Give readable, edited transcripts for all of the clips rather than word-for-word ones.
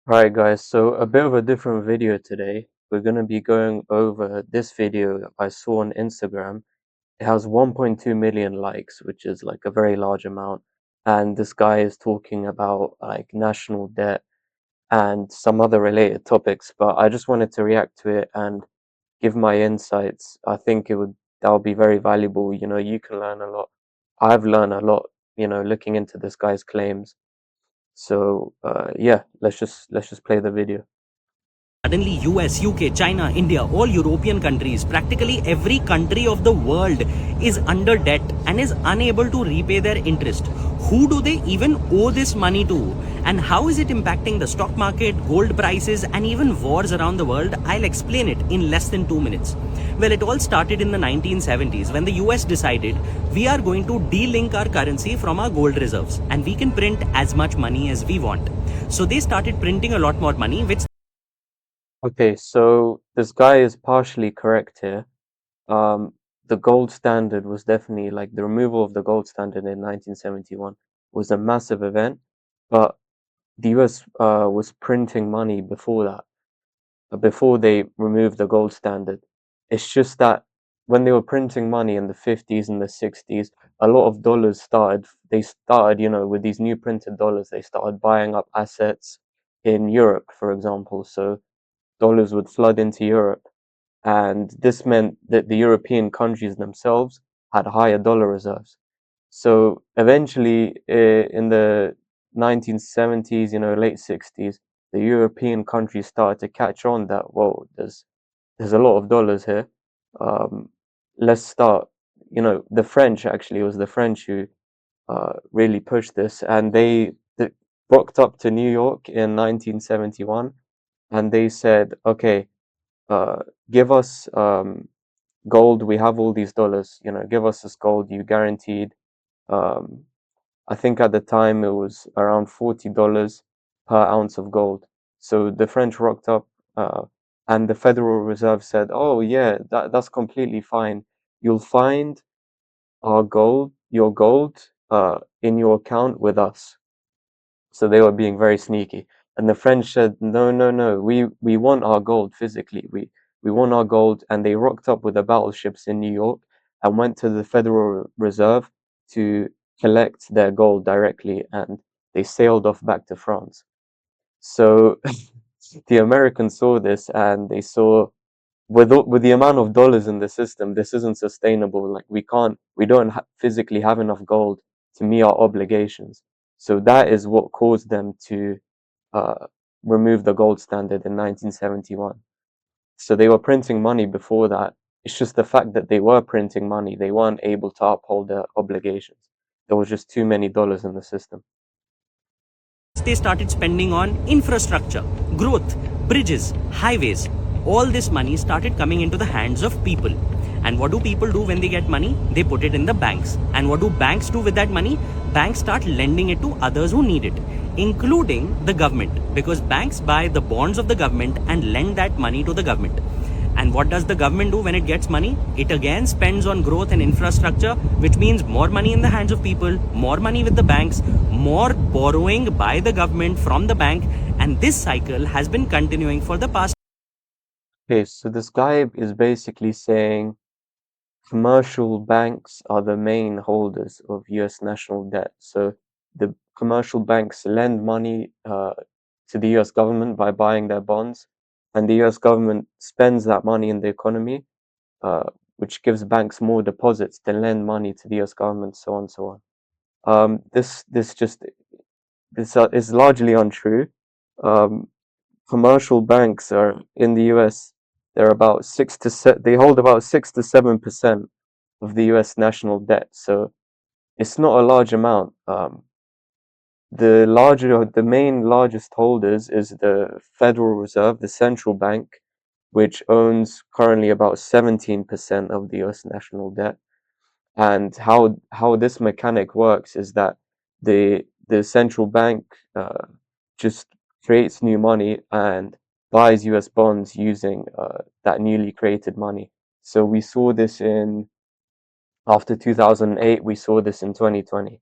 Alright guys, so a bit of a different video today. We're going to be going over this video I saw on Instagram. It has 1.2 million likes, which is like a very large amount. And this guy is talking about like national debt and some other related topics, but I just wanted to react to it and give my insights. I think that'll be very valuable. You can learn a lot. I've learned a lot, looking into this guy's claims. So yeah, let's just play the video. Suddenly US, UK, China, India, all European countries, practically every country of the world is under debt and is unable to repay their interest. Who do they even owe this money to? And how is it impacting the stock market, gold prices, and even wars around the world? I'll explain it in less than 2 minutes. Well, it all started in the 1970s when the US decided we are going to de-link our currency from our gold reserves and we can print as much money as we want. So they started printing a lot more money, which Okay, so this guy is partially correct here. The gold standard was definitely like the removal of the gold standard in 1971 was a massive event, but the US was printing money before that, before they removed the gold standard. It's just that when they were printing money in the 50s and the 60s, a lot of dollars they started, with these new printed dollars, they started buying up assets in Europe, for example. So dollars would flood into Europe, and this meant that the European countries themselves had higher dollar reserves. So eventually, in the 1970s, late 60s, the European countries started to catch on that, whoa, there's a lot of dollars here. Um, let's start. The French, actually, it was the French who really pushed this, and they rocked up to New York in 1971, and they said, okay, uh, give us gold. We have all these dollars. Give us this gold. You guaranteed. Um, I think at the time it was around $40 per ounce of gold. So the French rocked up, and the Federal Reserve said, "Oh yeah, that's completely fine. You'll find your gold, in your account with us." So they were being very sneaky. And the French said, "No, no, no. We want our gold physically. We want our gold." And they rocked up with the battleships in New York and went to the Federal Reserve to collect their gold directly, and they sailed off back to France. So the Americans saw this, and they saw, with the amount of dollars in the system, this isn't sustainable. Like, we don't physically have enough gold to meet our obligations. So that is what caused them to uh, remove the gold standard in 1971. So they were printing money before that. It's just the fact that they were printing money, they weren't able to uphold their obligations. There was just too many dollars in the system. they started spending on infrastructure, growth, bridges, highways. All this money started coming into the hands of people. And what do people do when they get money? They put it in the banks. And what do banks do with that money? Banks start lending it to others who need it, including the government, because banks buy the bonds of the government and lend that money to the government. And what does the government do when it gets money? It again spends on growth and infrastructure, which means more money in the hands of people, more money with the banks, more borrowing by the government from the bank. And this cycle has been continuing for the past. Okay, so this guy is basically saying commercial banks are the main holders of US national debt. So the commercial banks lend money to the US government by buying their bonds, and the US government spends that money in the economy, which gives banks more deposits to lend money to the US government, so on and so on. This is largely untrue. Um, Commercial banks are in the US. They're about they hold about 6 to 7% of the US national debt. So it's not a large amount. The main largest holders is the Federal Reserve, the central bank, which owns currently about 17% of the US national debt. And how this mechanic works is that the central bank just creates new money and buys US bonds using that newly created money. So we saw this in after 2008, we saw this in 2020.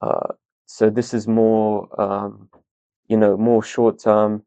Uh, so this is more more short term.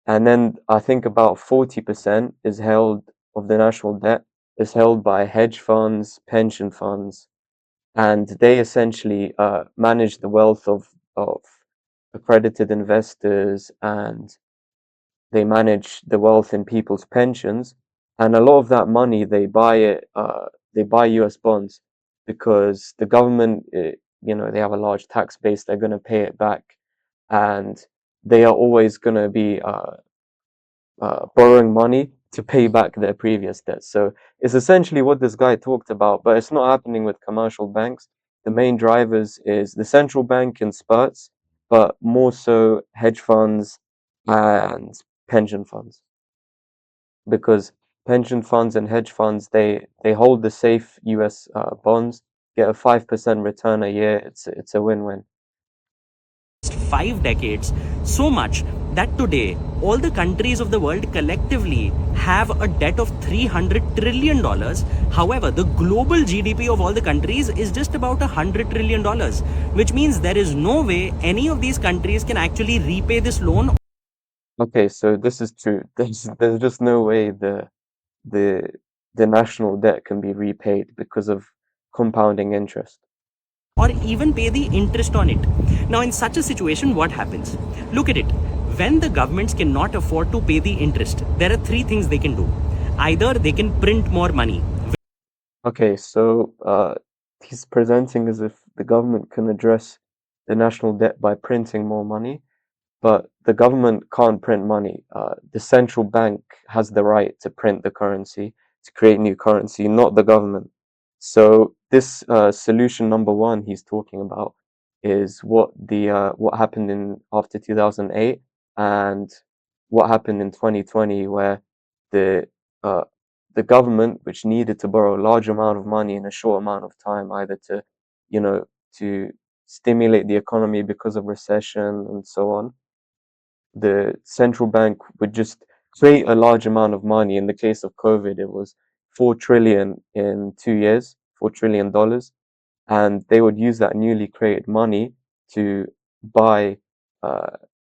And then I think about 40% is held of the national debt is held by hedge funds, pension funds, and they essentially manage the wealth of accredited investors, and they manage the wealth in people's pensions. And a lot of that money they buy US bonds because the government, they have a large tax base, they're going to pay it back, and they are always going to be borrowing money to pay back their previous debts. So it's essentially what this guy talked about, but it's not happening with commercial banks. The main drivers is the central bank in spurts, but more so hedge funds and pension funds, because pension funds and hedge funds, they hold the safe US bonds, get a 5% return a year. It's a win-win. 5 decades, so much that today all the countries of the world collectively have a debt of $300 trillion. However, the global GDP of all the countries is just about $100 trillion, which means there is no way any of these countries can actually repay this loan. Okay, so this is true. There's just no way the the national debt can be repaid because of compounding interest. Or even pay the interest on it. Now, in such a situation, what happens? Look at it. When the governments cannot afford to pay the interest, there are three things they can do. Either they can print more money. Okay, so he's presenting as if the government can address the national debt by printing more money, but the government can't print money. The central bank has the right to print the currency, to create new currency, not the government. So this solution number one he's talking about is what happened in after 2008 and what happened in 2020, where the uh, the government, which needed to borrow a large amount of money in a short amount of time, either to, to stimulate the economy because of recession and so on, the central bank would just create a large amount of money. In the case of COVID, it was 4 trillion in 2 years, $4 trillion, and they would use that newly created money to buy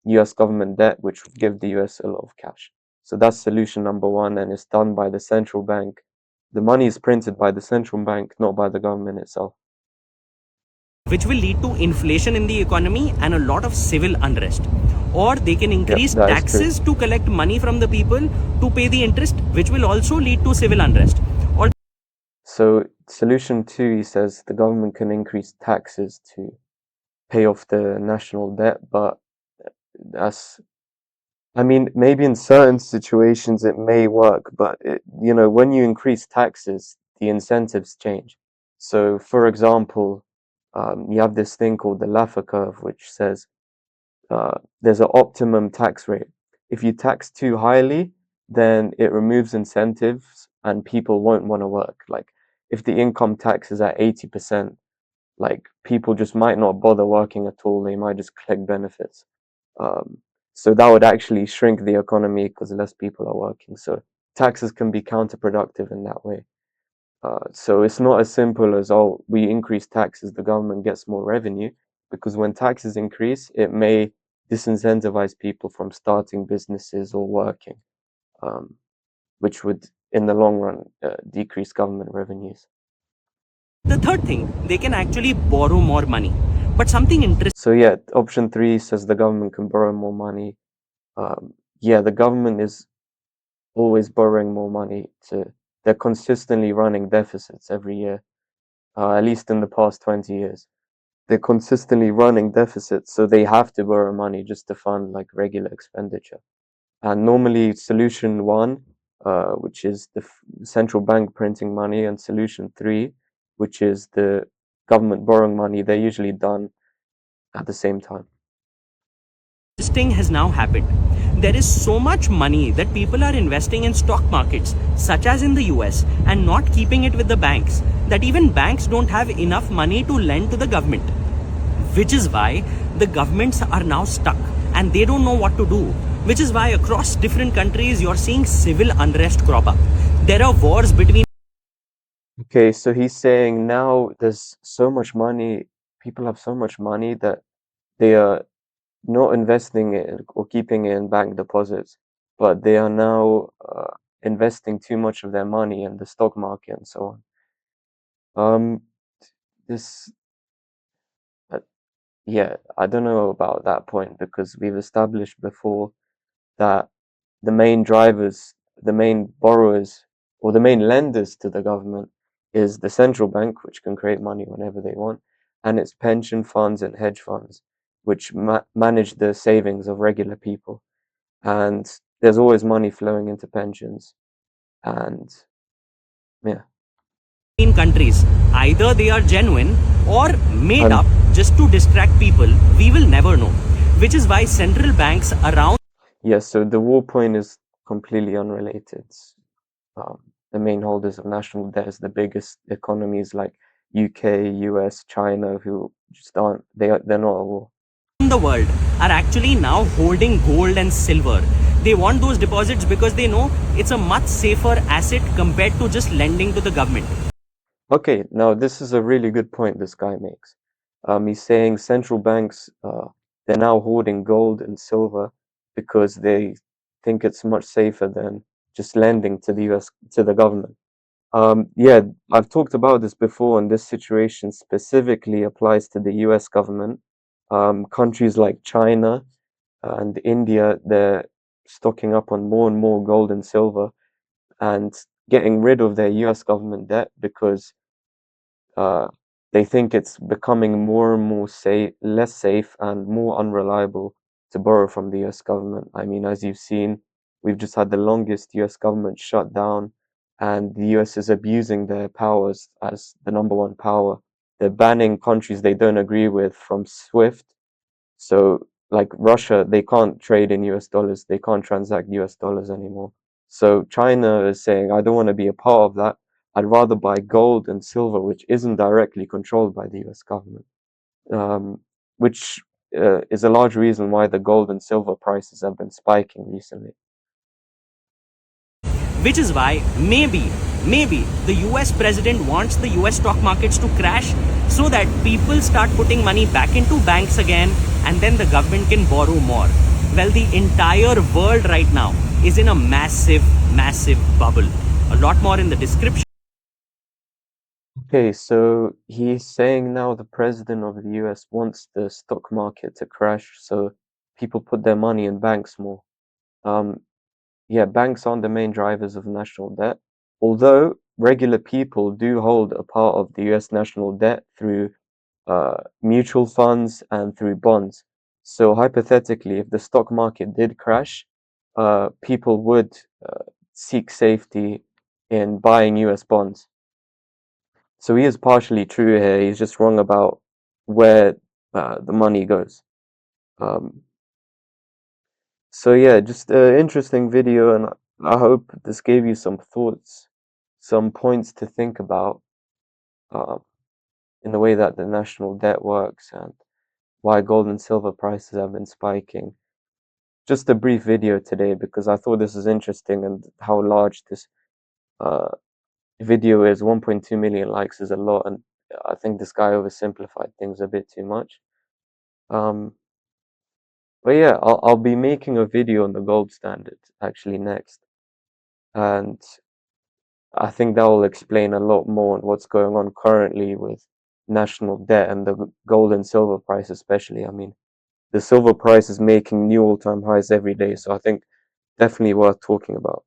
US government debt, which would give the US a lot of cash. So that's solution number one, and it's done by the central bank. The money is printed by the central bank, not by the government itself. Which will lead to inflation in the economy and a lot of civil unrest. Or they can Yep, increase that is true. taxes to collect money from the people to pay the interest, which will also lead to civil unrest. Or So solution two, he says the government can increase taxes to pay off the national debt, but that's, I mean, maybe in certain situations it may work, but when you increase taxes, the incentives change. So, for example, you have this thing called the Laffer curve, which says there's an optimum tax rate. If you tax too highly, then it removes incentives and people won't want to work. Like, if the income tax is at 80%, like, people just might not bother working at all. They might just collect benefits. Um, so that would actually shrink the economy because less people are working. So taxes can be counterproductive in that way. So it's not as simple as, oh, we increase taxes, the government gets more revenue, because when taxes increase, it may disincentivize people from starting businesses or working, which would, in the long run, decrease government revenues. the third thing, they can actually borrow more money. But something interesting. So yeah, option three says the government can borrow more money. Yeah, the government is always borrowing more money. They're consistently running deficits every year, at least in the past 20 years. They're consistently running deficits, so they have to borrow money just to fund like regular expenditure. And normally, solution one, which is the central bank printing money, and solution three, which is the government borrowing money, they're usually done at the same time. Thing has now happened. There is so much money that people are investing in stock markets, such as in the US, and not keeping it with the banks, that even banks don't have enough money to lend to the government. Which is why the governments are now stuck and they don't know what to do. Which is why across different countries you're seeing civil unrest crop up. There are wars between. Okay, so he's saying now there's so much money, people have so much money that they are not investing it or keeping it in bank deposits. but they are now investing too much of their money in the stock market and so on. This, uh, yeah, I don't know about that point because we've established before that the main drivers, the main borrowers, or the main lenders to the government is the central bank, which can create money whenever they want, and its pension funds and hedge funds, which manage the savings of regular people. And there's always money flowing into pensions. And yeah, In countries, either they are genuine or made and up just to distract people, we will never know. Which is why central banks around yeah, so the war point is completely unrelated. The main holders of national debt is the biggest economies like UK, US, China, who just aren't, they're not at war. the world are actually now holding gold and silver. They want those deposits because they know it's a much safer asset compared to just lending to the government. Okay, now this is a really good point this guy makes. He's saying central banks, they're now hoarding gold and silver because they think it's much safer than just lending to the US, to the government. Yeah, I've talked about this before, and this situation specifically applies to the US government. Countries like China and India, they're stocking up on more and more gold and silver and getting rid of their US government debt because uh, they think it's becoming more and more less safe and more unreliable to borrow from the US government. I mean, as you've seen, we've just had the longest US government shutdown, and the US is abusing their powers as the number one power. They're banning countries they don't agree with from SWIFT. So, like Russia, they can't trade in US dollars, they can't transact US dollars anymore. So, China is saying, I don't want to be a part of that. I'd rather buy gold and silver, which isn't directly controlled by the US government, which is a large reason why the gold and silver prices have been spiking recently. Which is why maybe the US president wants the US stock markets to crash so that people start putting money back into banks again and then the government can borrow more. Well, the entire world right now is in a massive bubble. A lot more in the description. Okay, so he's saying now the president of the US wants the stock market to crash so people put their money in banks more. Um, yeah, banks aren't the main drivers of national debt, although regular people do hold a part of the US national debt through mutual funds and through bonds. So hypothetically, if the stock market did crash, people would seek safety in buying US bonds. So he is partially true here. He's just wrong about where the money goes. Um, so yeah, just an interesting video, and I hope this gave you some thoughts, some points to think about uh, in the way that the national debt works and why gold and silver prices have been spiking. Just a brief video today because I thought this is interesting and how large this uh, video is. 1.2 million likes is a lot, and I think this guy oversimplified things a bit too much. But yeah, I'll be making a video on the gold standard actually next, and I think that will explain a lot more on what's going on currently with national debt and the gold and silver price especially. I mean, the silver price is making new all-time highs every day, so I think definitely worth talking about.